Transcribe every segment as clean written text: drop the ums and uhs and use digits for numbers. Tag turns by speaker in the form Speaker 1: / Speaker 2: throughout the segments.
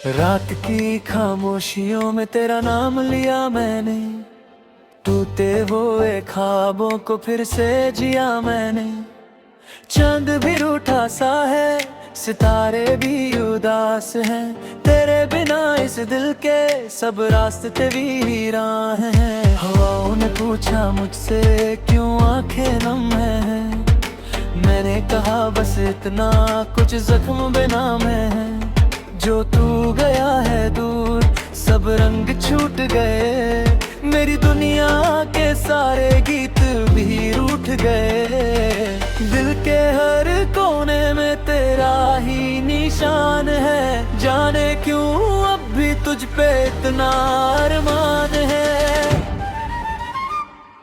Speaker 1: रात की खामोशियों में तेरा नाम लिया मैंने, टूटे हुए ख्वाबों को फिर से जिया मैंने। चांद भी रूठा सा है, सितारे भी उदास हैं, तेरे बिना इस दिल के सब रास्ते वीरान हैं। हवाओं ने पूछा मुझसे क्यों आंखें नम हैं, मैंने कहा बस इतना कुछ जख्म बेनाम है। जो तू गया है दूर सब रंग छूट गए, मेरी दुनिया के सारे गीत भी रूठ गए। दिल के हर कोने में तेरा ही निशान है, जाने क्यों अब भी तुझ पे इतना अरमान है।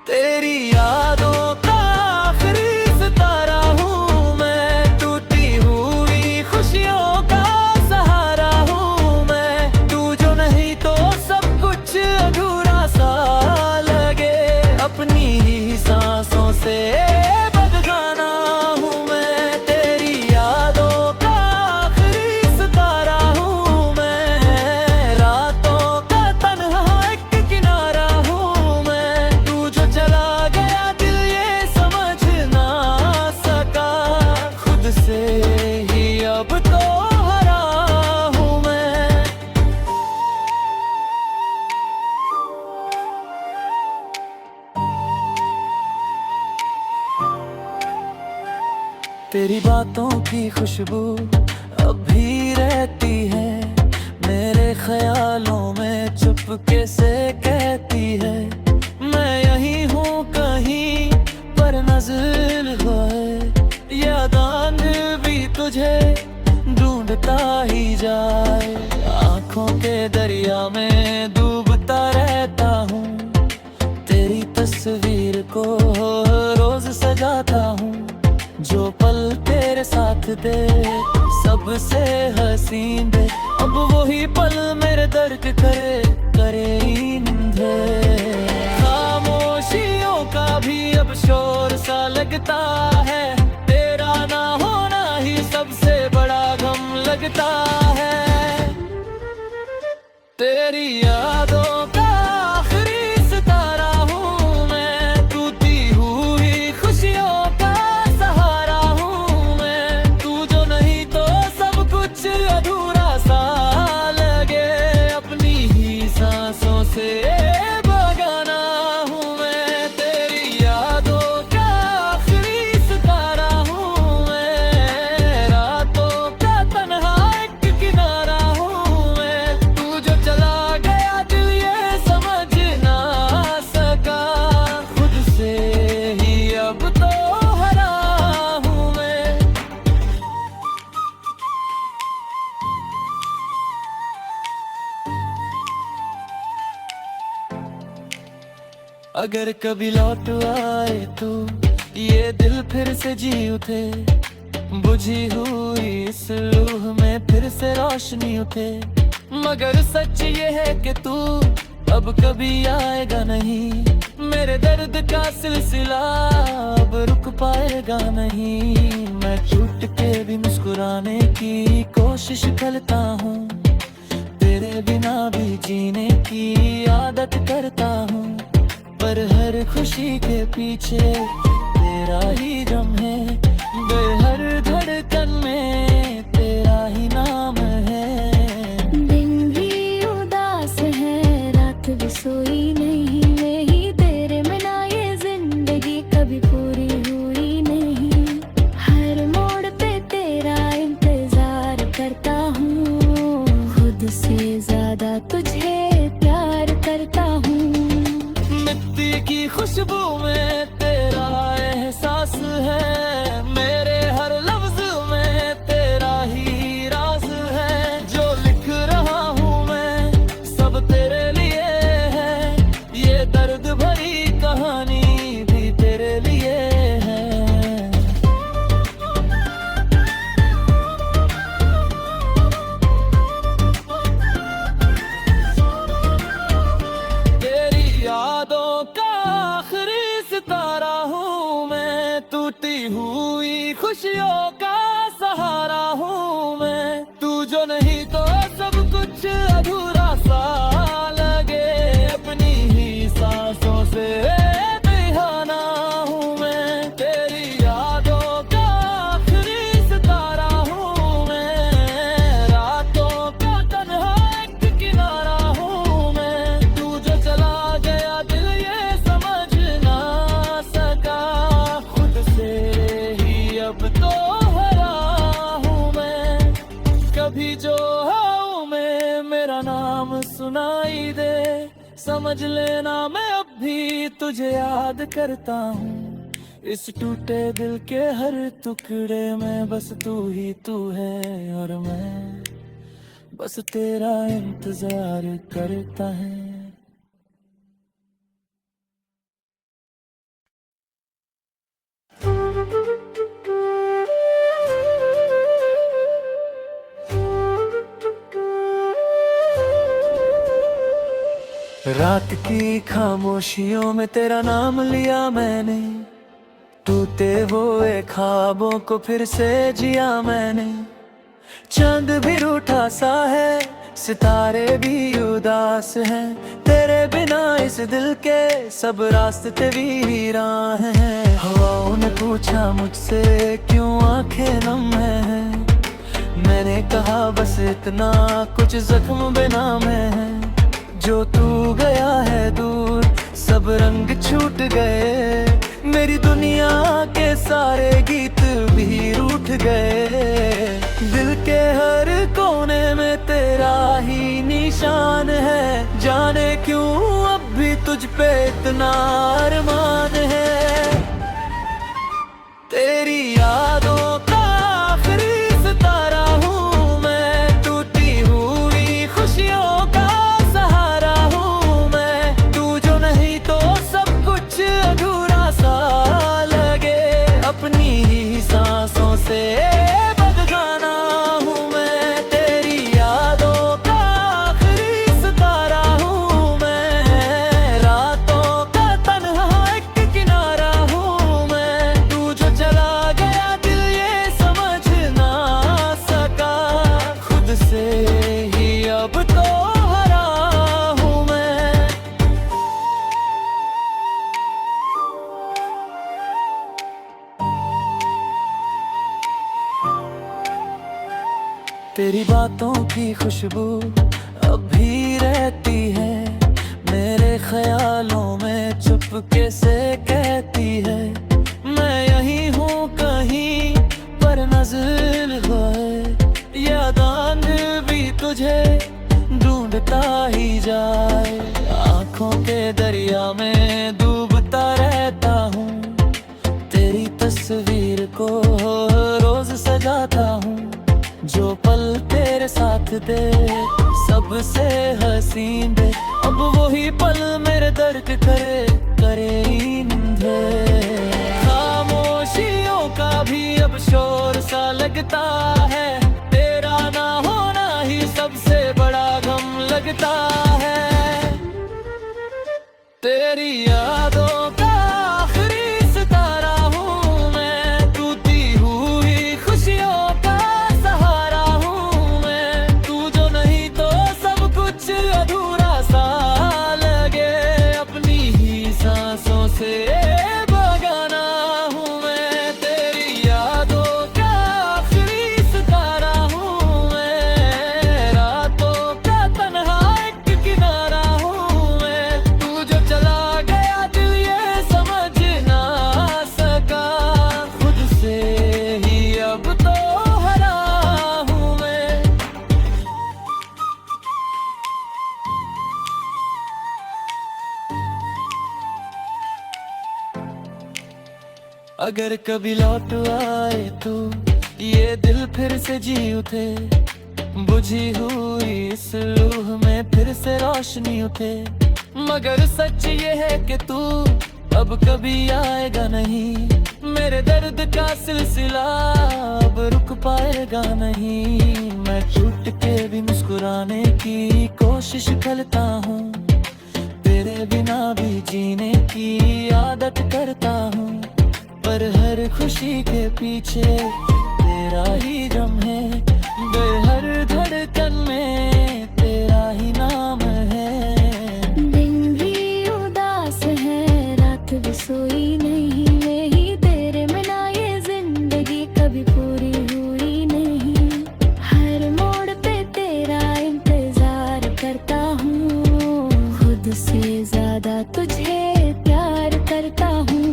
Speaker 1: तेरी यादों का आखिरी सितारा हूँ मैं, टूटी हुई खुशियों का सहारा हूँ मैं। तू जो नहीं तो सब कुछ अधूरा सा लगे, अपनी ही सांसों से बदगाना हूँ मैं। तेरी यादों का आखिरी सितारा हूँ मैं, रातों का तन्हा एक किनारा हूँ मैं। तू जो चला गया दिल ये समझ ना सका, खुद से ही अब तो हरा हूँ मैं। तेरी बातों की खुशबू अब भी रहती है, मेरे ख्यालों में चुपके से कहती है। मैं यही हूँ कहीं पर नजर है, यादान भी तुझे ढूंढता ही जाए। आंखों के दरिया में डूबता रहता हूँ, तेरी तस्वीर को रोज सजाता हूँ। जो पल तेरे साथ दे सबसे हसीन दे, अब वही पल मेरे दर्द करे नींदे। खामोशियों का भी अब शोर सा लगता है, तेरा ना होना ही सबसे बड़ा गम लगता है। तेरी यादों का आखिरी सितारा हूँ मैं, टूटी हुई खुशियों का सहारा हूँ मैं। तू जो नहीं तो सब कुछ अधूरा सा लगे, अपनी ही सांसों से बगाना हूँ मैं। तेरी यादों का आखिरी सितारा हूँ मैं, रातों का तन्हा एक किनारा हूँ मैं। तू जो चला गया दिल ये समझ ना सका, खुद से ही अब तो हरा हूँ मैं। अगर कभी लौट आए तो ये दिल फिर से जी उठे, बुझी हुई इस रूह में फिर से रोशनी उठे। मगर सच ये है कि तू अब कभी आएगा नहीं, मेरे दर्द का सिलसिला अब रुक पाएगा नहीं। मैं टूट के भी मुस्कुराने की कोशिश करता हूँ, तेरे बिना भी जीने की आदत करता हूँ। पर हर खुशी के पीछे तेरा ही गम है, हर धड़कन में तेरा ही नाम है।
Speaker 2: दिन भी उदास है, रात भी सोई नहीं, नहीं तेरे बिना ये जिंदगी कभी पूरी हुई नहीं। हर मोड़ पे तेरा इंतजार करता हूँ, खुद से ज्यादा तुझे प्यार करता हूँ।
Speaker 1: मिट्टी की खुशबू में तेरा एहसास है, मेरे हर लफ्ज में तेरा ही राज है। जो लिख रहा हूँ मैं सब तेरे लिए है, ये दर्द भरी कहानी भी तेरे लिए है। तेरी यादों का आखिरी सितारा हूँ मैं, टूटी हुई खुशियों का सहारा हूँ मैं। तू जो जो नहीं तो सब कुछ अधूरा सा लगे। अपनी ही सांसों से बेगाना हूँ मैं, तेरी यादों का आखिरी सितारा हूँ मैं। रातों का तन्हा एक किनारा हूँ मैं, तू जो चला गया दिल ये समझ ना सका। खुद से ही अब तो हरा हूँ मैं, कभी जो हूँ मैं मेरा नाम सुनाई दे। समझ लेना मैं अब भी तुझे याद करता हूँ, इस टूटे दिल के हर टुकड़े में बस तू ही तू है और मैं बस तेरा इंतजार करता है। रात की खामोशियों में तेरा नाम लिया मैंने, टूटे हुए ख्वाबों को फिर से जिया मैंने। चांद भी रूठा सा है, सितारे भी उदास हैं, तेरे बिना इस दिल के सब रास्ते वीरान हैं। हवाओं ने पूछा मुझसे क्यों आंखें नम हैं, मैंने कहा बस इतना कुछ जख्म बेनाम है। जो तू गया है दूर सब रंग छूट गए, मेरी दुनिया के सारे गीत भी रूठ गए। दिल के हर कोने में तेरा ही निशान है, जाने क्यों अब भी तुझ पे इतना अरमान है। तेरी यादों का आखिरी सितारा हूँ मैं, टूटी हुई खुशियों का सहारा हूँ मैं। तू जो नहीं तो सब कुछ अधूरा सा लगे, अपनी ही सांसों से बदगाना हूँ मैं। तेरी यादों का आखिरी सितारा हूँ मैं, रातों का तन्हा एक किनारा हूँ मैं। तू जो चला गया दिल ये समझ ना सका, खुद से ही अब तो हरा हूँ मैं। तेरी बातों की खुशबू अब भी रहती है, मेरे ख्यालों में चुपके से कहती है। मैं यही हूँ कहीं पर नजर है, यादान भी तुझे ढूंढता ही जाए। आँखों के दरिया में डूबता रहता हूँ, तेरी तस्वीर को रोज सजाता हूँ। जो पल तेरे साथ दे सबसे हसीन दे, अब वही पल मेरे दर्द करे नींदे। खामोशियों का भी अब शोर सा लगता है, तेरा ना होना ही सबसे बड़ा गम लगता है। तेरी यादों का आखिरी सितारा हूँ मैं, टूटी हुई खुशियों का सहारा हूँ मैं। तू जो नहीं तो सब कुछ अधूरा सा लगे, अपनी ही सांसों से बगाना हूँ मैं। तेरी यादों का आखिरी सितारा हूँ मैं, रातों का तन्हा एक किनारा हूँ मैं। तू जो चला गया दिल ये समझ ना सका, खुद से ही अब तो हरा हूँ मैं। अगर कभी लौट आए तो ये दिल फिर से जी उठे, बुझी हुई इस रूह में फिर से रोशनी उठे। मगर सच ये है कि तू अब कभी आएगा नहीं, मेरे दर्द का सिलसिला अब रुक पाएगा नहीं। मैं टूट के भी मुस्कुराने की कोशिश करता हूँ, तेरे बिना भी जीने की आदत करता हूँ। पर हर खुशी के पीछे तेरा ही गम है, हर धड़कन में तेरा ही नाम है।
Speaker 2: दिन भी उदास है, रात भी सोई नहीं, यही तेरे बिना ये जिंदगी कभी पूरी हुई नहीं। हर मोड़ पे तेरा इंतजार करता हूँ, खुद से ज्यादा तुझे प्यार करता हूँ।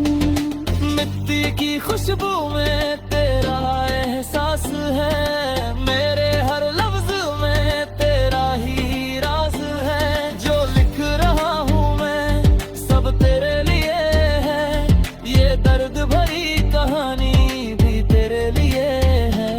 Speaker 1: मिट्टी की खुशबू में तेरा एहसास है, मेरे हर लफ्ज में तेरा ही राज है। जो लिख रहा हूँ मैं सब तेरे लिए है, ये दर्द भरी कहानी भी तेरे लिए है।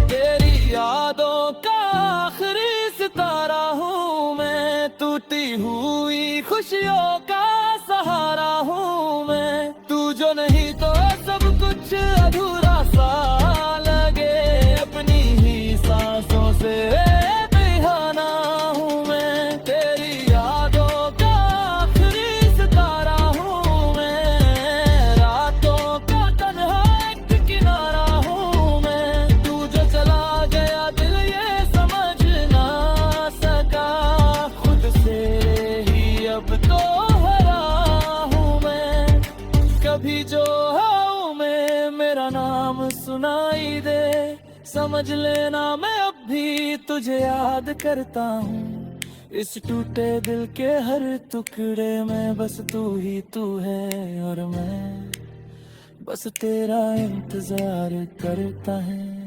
Speaker 1: तेरी यादों का आखिरी सितारा हूँ मैं, टूटी हुई खुशियों का सहारा हूँ मैं। तू जो नहीं तो सब कुछ अधूरा सा लगे, अपनी ही सांसों से बेगाना हूँ मैं। तेरी यादों का आखिरी सितारा हूँ मैं, रातों का तन्हा एक किनारा हूँ मैं। तू जो चला गया दिल ये समझ ना सका, खुद से ही अब तो हरा हूँ मैं। कभी जो हूँ मैं मेरा नाम सुनाई दे, समझ लेना मैं अब भी तुझे याद करता हूँ। इस टूटे दिल के हर टुकड़े में बस तू ही तू है, और मैं बस तेरा इंतजार करता है।